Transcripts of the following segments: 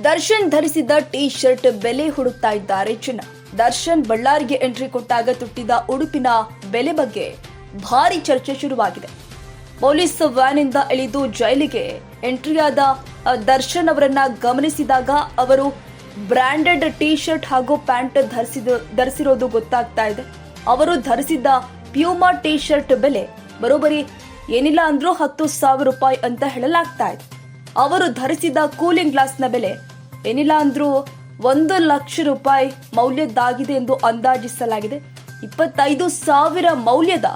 Darshan ಧರಿಸಿದ್ದ T shirt ಬೆಲೆ ಹುಡುಕ್ತಾ ಇದ್ದಾರೆ ಜನ. ದರ್ಶನ್ ಬಳ್ಳಾರಿಗೆ ಎಂಟ್ರಿ ಕೊಟ್ಟಾಗ ತುಟ್ಟಿದ ಉಡುಪಿನ ಬೆಲೆ ಬಗ್ಗೆ ಭಾರಿ ಚರ್ಚೆ ಶುರುವಾಗಿದೆ. ಪೊಲೀಸ್ ವ್ಯಾನಿಂದ ಇಳಿದು ಜೈಲಿಗೆ ಎಂಟ್ರಿಯಾದ ದರ್ಶನ್ ಅವರನ್ನ ಗಮನಿಸಿದಾಗ ಅವರು ಬ್ರಾಂಡೆಡ್ ಟೀ ಶರ್ಟ್ ಹಾಗೂ ಪ್ಯಾಂಟ್ ಧರಿಸಿರೋದು ಗೊತ್ತಾಗ್ತಾ ಇದೆ. ಅವರು ಧರಿಸಿದ್ದ ಪ್ಯೂಮಾ ಟೀ ಶರ್ಟ್ ಬೆಲೆ ಬರೋಬ್ಬರಿ ಏನಿಲ್ಲ ಅಂದ್ರೂ 10,000 ರೂಪಾಯಿ ಅಂತ ಹೇಳಲಾಗ್ತಾ ಇದೆ. ಅವರು ಧರಿಸಿದ ಕೂಲಿಂಗ್ ಗ್ಲಾಸ್ನ ಬೆಲೆ ಏನಿಲ್ಲ ಅಂದ್ರೂ 1,00,000 ರೂಪಾಯಿ ಮೌಲ್ಯದ್ದಾಗಿದೆ ಎಂದು ಅಂದಾಜಿಸಲಾಗಿದೆ. 25,000 ಮೌಲ್ಯದ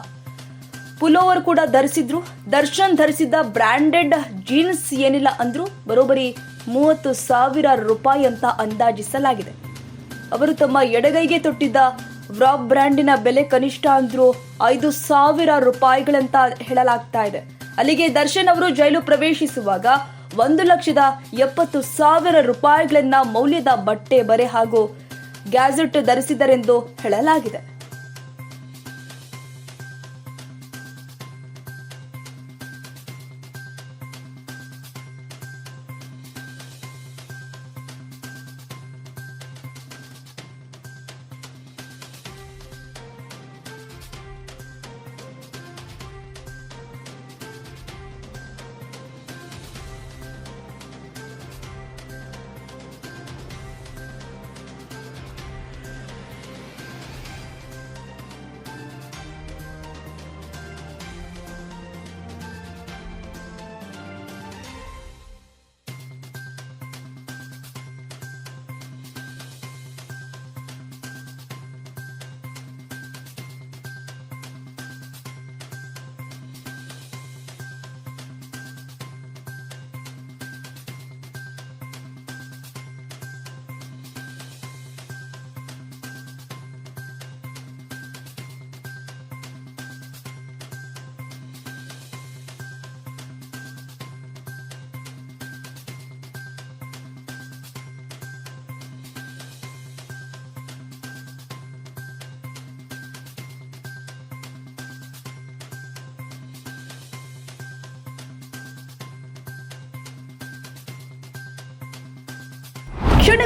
ಪುಲೋವರ್ ಕೂಡ ಧರಿಸಿದ್ರು. ದರ್ಶನ್ ಧರಿಸಿದ್ದ ಬ್ರಾಂಡೆಡ್ ಜೀನ್ಸ್ ಏನಿಲ್ಲ ಅಂದ್ರೂ ಬರೋಬ್ಬರಿ 30,000 ರೂಪಾಯಿ ಅಂತ ಅಂದಾಜಿಸಲಾಗಿದೆ. ಅವರು ತಮ್ಮ ಎಡಗೈಗೆ ತೊಟ್ಟಿದ್ದ ವ್ರಾಪ್ ಬ್ರ್ಯಾಂಡಿನ ಬೆಲೆ ಕನಿಷ್ಠ ಅಂದ್ರೂ 5,000 ರೂಪಾಯಿಗಳಂತ ಹೇಳಲಾಗ್ತಾ ಇದೆ. ಅಲ್ಲಿಗೆ ದರ್ಶನ್ ಅವರು ಜೈಲು ಪ್ರವೇಶಿಸುವಾಗ 1,70,000 ರೂಪಾಯಿಗಳನ್ನ ಮೌಲ್ಯದ ಬಟ್ಟೆ ಬರೆ ಹಾಗೂ ಗ್ಯಾಜೆಟ್ ಧರಿಸಿದರೆಂದು ಹೇಳಲಾಗಿದೆ.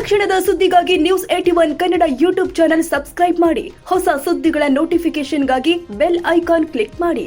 ಕ್ಷಣದ ಸುದ್ದಿಗಾಗಿ News81 Kannada YouTube channel subscribe ಮಾಡಿ. ಹೊಸ ಸುದ್ದಿಗಳ ನೋಟಿಫಿಕೇಶನ್ಗಾಗಿ ಬೆಲ್ ಐಕಾನ್ ಕ್ಲಿಕ್ ಮಾಡಿ.